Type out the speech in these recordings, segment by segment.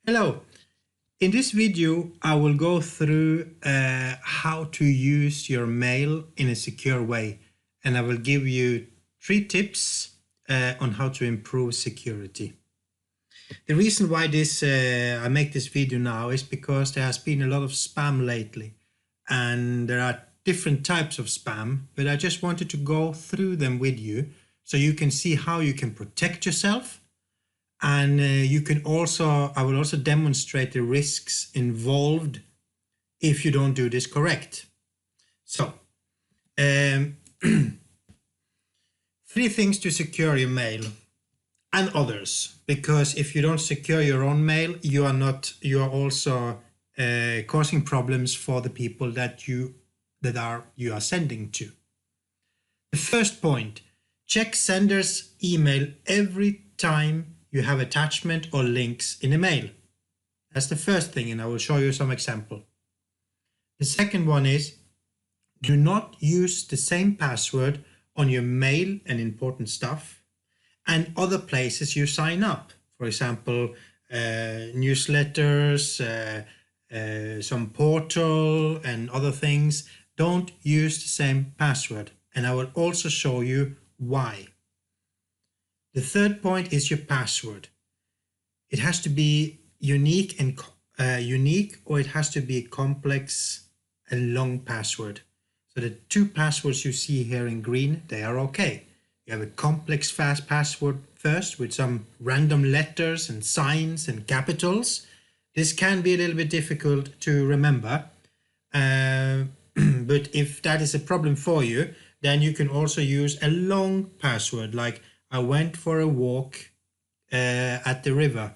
Hello. In this video, I will go through how to use your mail in a secure way, and I will give you 3 tips on how to improve security. The reason why I make this video now is because there has been a lot of spam lately, and there are different types of spam, but I just wanted to go through them with you so you can see how you can protect yourself. And I will also demonstrate the risks involved if you don't do this correct. So, 3 things to secure your mail and others, because if you don't secure your own mail, you are also causing problems for the people that you are sending to. The first point, check sender's email every time you have attachment or links in a mail. That's the first thing, and I will show you some example. The second one is, do not use the same password on your mail and important stuff and other places you sign up. For example, newsletters, some portal and other things. Don't use the same password, and I will also show you why. The third point is your password. It has to be unique or it has to be complex and long password. So the 2 passwords you see here in green, they are okay. You have a complex fast password first with some random letters and signs and capitals. This can be a little bit difficult to remember, but if that is a problem for you, then you can also use a long password, like I went for a walk at the river,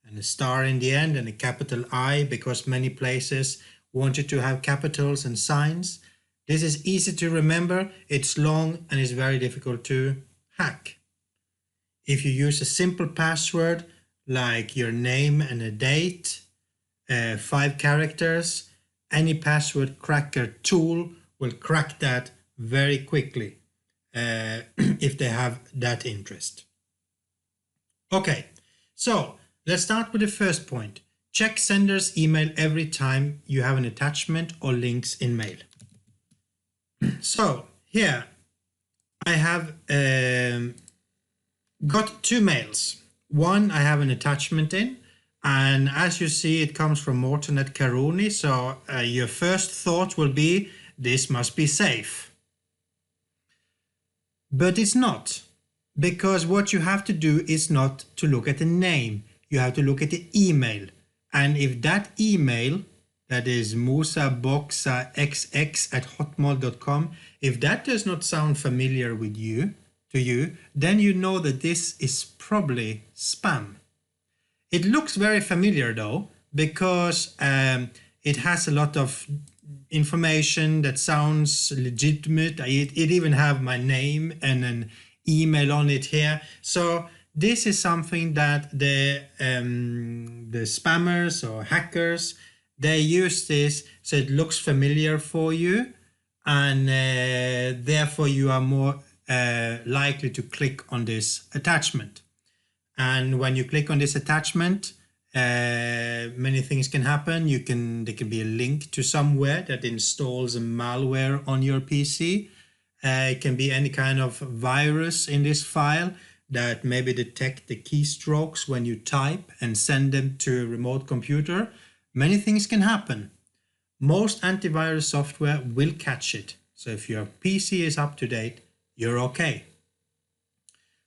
and a star in the end and a capital I, because many places want you to have capitals and signs. This is easy to remember, it's long and it's very difficult to hack. If you use a simple password like your name and a date, 5 characters, any password cracker tool will crack that very quickly. If they have that interest. Okay, so let's start with the first point. Check sender's email every time you have an attachment or links in mail. So here I have got 2 mails. One I have an attachment in, and as you see it comes from Morten at Karuni, so your first thought will be this must be safe. But it's not, because what you have to do is not to look at the name, you have to look at the email. And if that email, that is musaboxaxx@hotmail.com, if that does not sound familiar to you, then you know that this is probably spam. It looks very familiar though, because it has a lot of information that sounds legitimate. It even have my name and an email on it here. So this is something that the spammers or hackers, they use this so it looks familiar for you, and therefore you are more likely to click on this attachment. And when you click on this attachment, many things can happen. There can be a link to somewhere that installs a malware on your PC. It can be any kind of virus in this file that maybe detect the keystrokes when you type and send them to a remote computer. Many things can happen. Most antivirus software will catch it. So if your PC is up to date, you're okay.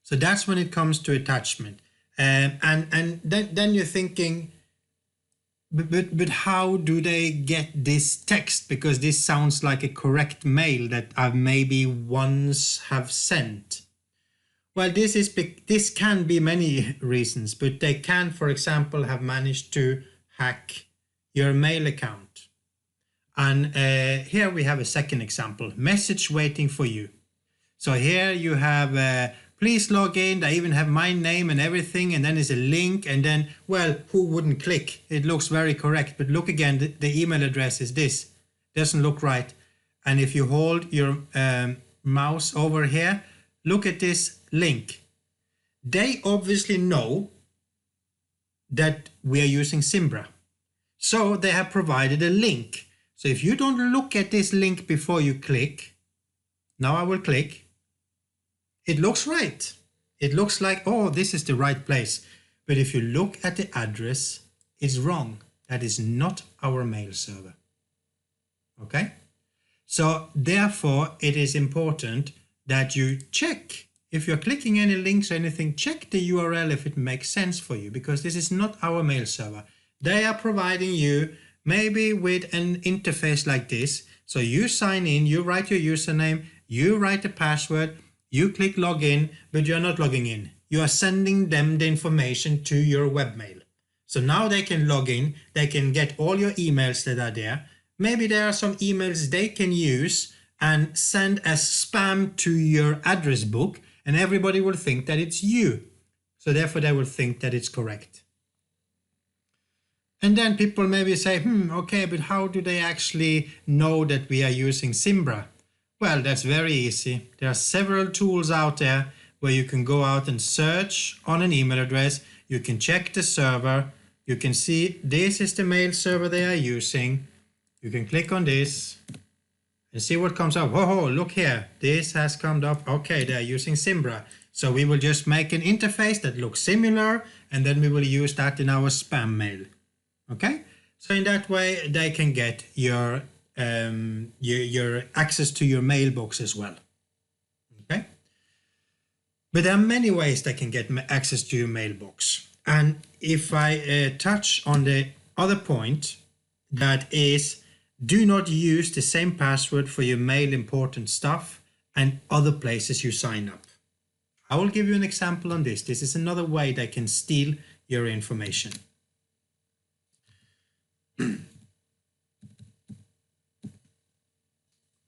So that's when it comes to attachment. And then you're thinking, but how do they get this text? Because this sounds like a correct mail that I've maybe once have sent. Well, this can be many reasons, but they can, for example, have managed to hack your mail account. And here we have a second example, message waiting for you. So here you have please log in. I even have my name and everything, and then there's a link, and then, well, who wouldn't click? It looks very correct, but look again, the email address is this. Doesn't look right. And if you hold your mouse over here, look at this link. They obviously know that we are using Zimbra. So they have provided a link. So if you don't look at this link before you click, now I will click, it looks right. It looks like, oh, this is the right place. But if you look at the address, it's wrong. That is not our mail server. Okay? So therefore, it is important that you check. If you're clicking any links or anything, check the URL if it makes sense for you, because this is not our mail server. They are providing you maybe with an interface like this. So you sign in, you write your username, you write the password, you click login, but you're not logging in. You are sending them the information to your webmail. So now they can log in, they can get all your emails that are there. Maybe there are some emails they can use and send as spam to your address book, and everybody will think that it's you. So therefore they will think that it's correct. And then people maybe say, okay, but how do they actually know that we are using Zimbra? Well, that's very easy. There are several tools out there where you can go out and search on an email address. You can check the server. You can see this is the mail server they are using. You can click on this and see what comes up. Whoa, look here. This has come up. Okay, they are using Zimbra. So we will just make an interface that looks similar, and then we will use that in our spam mail. Okay? So in that way, they can get your access to your mailbox as well. Okay? But there are many ways they can get access to your mailbox. And if I touch on the other point, that is, do not use the same password for your mail important stuff and other places you sign up. I will give you an example on this. This is another way they can steal your information.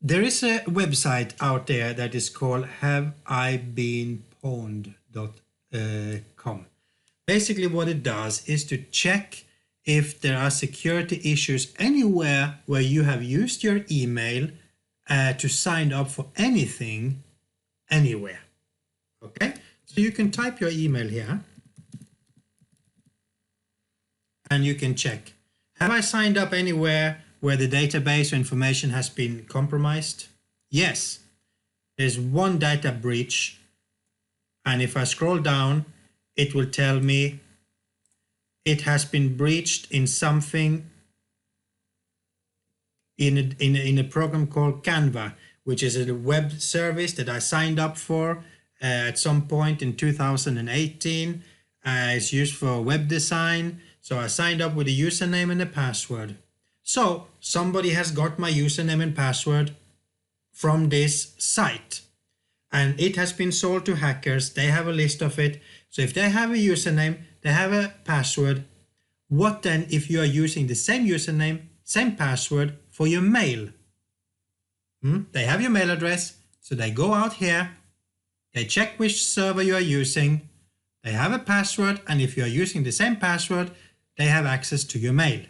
There is a website out there that is called haveibeenpwned.com. Basically what it does is to check if there are security issues anywhere where you have used your email to sign up for anything, anywhere. Okay, so you can type your email here and you can check. Have I signed up anywhere where the database or information has been compromised? Yes. There's one data breach, and if I scroll down, it will tell me it has been breached in something in a program called Canva, which is a web service that I signed up for at some point in 2018. It's used for web design. So I signed up with a username and a password. So somebody has got my username and password from this site, and it has been sold to hackers. They have a list of it. So if they have a username, they have a password. What then if you are using the same username, same password for your mail? They have your mail address. So they go out here. They check which server you are using. They have a password. And if you are using the same password, they have access to your mail.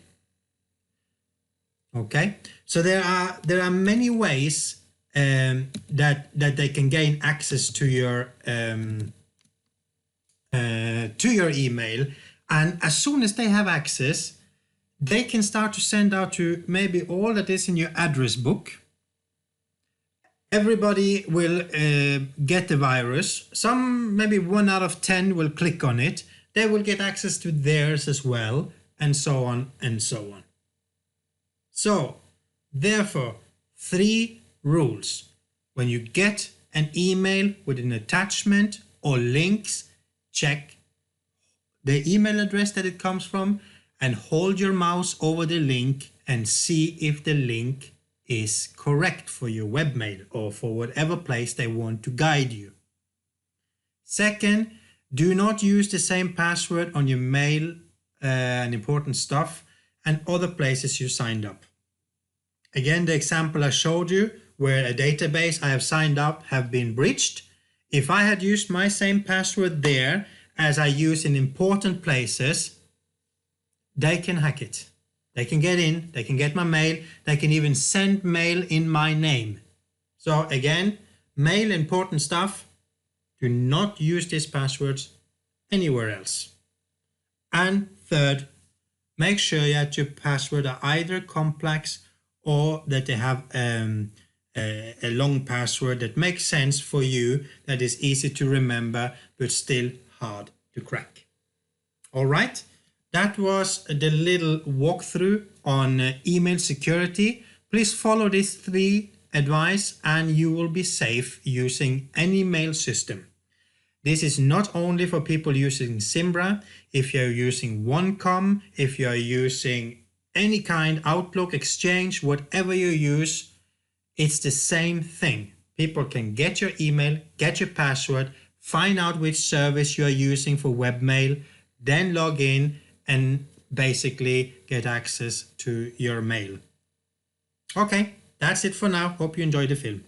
Okay, so there are many ways that they can gain access to your email, and as soon as they have access, they can start to send out to maybe all that is in your address book. Everybody will get the virus. Some, maybe 1 out of 10 will click on it. They will get access to theirs as well, and so on and so on. So, therefore, 3 rules. When you get an email with an attachment or links, check the email address that it comes from and hold your mouse over the link and see if the link is correct for your webmail or for whatever place they want to guide you. Second, do not use the same password on your mail and important stuff and other places you signed up. Again, the example I showed you where a database I have signed up have been breached. If I had used my same password there as I use in important places, they can hack it. They can get in, they can get my mail, they can even send mail in my name. So again, mail important stuff, do not use these passwords anywhere else. And third, make sure that your password are either complex or that they have a long password that makes sense for you, that is easy to remember but still hard to crack. All right, that was the little walkthrough on email security. Please follow these 3 advice and you will be safe using any mail system. This is not only for people using Zimbra. If you're using OneCom, if you're using any kind, Outlook, Exchange, whatever you use, it's the same thing. People can get your email, get your password, find out which service you're using for webmail, then log in and basically get access to your mail. Okay, that's it for now. Hope you enjoyed the film.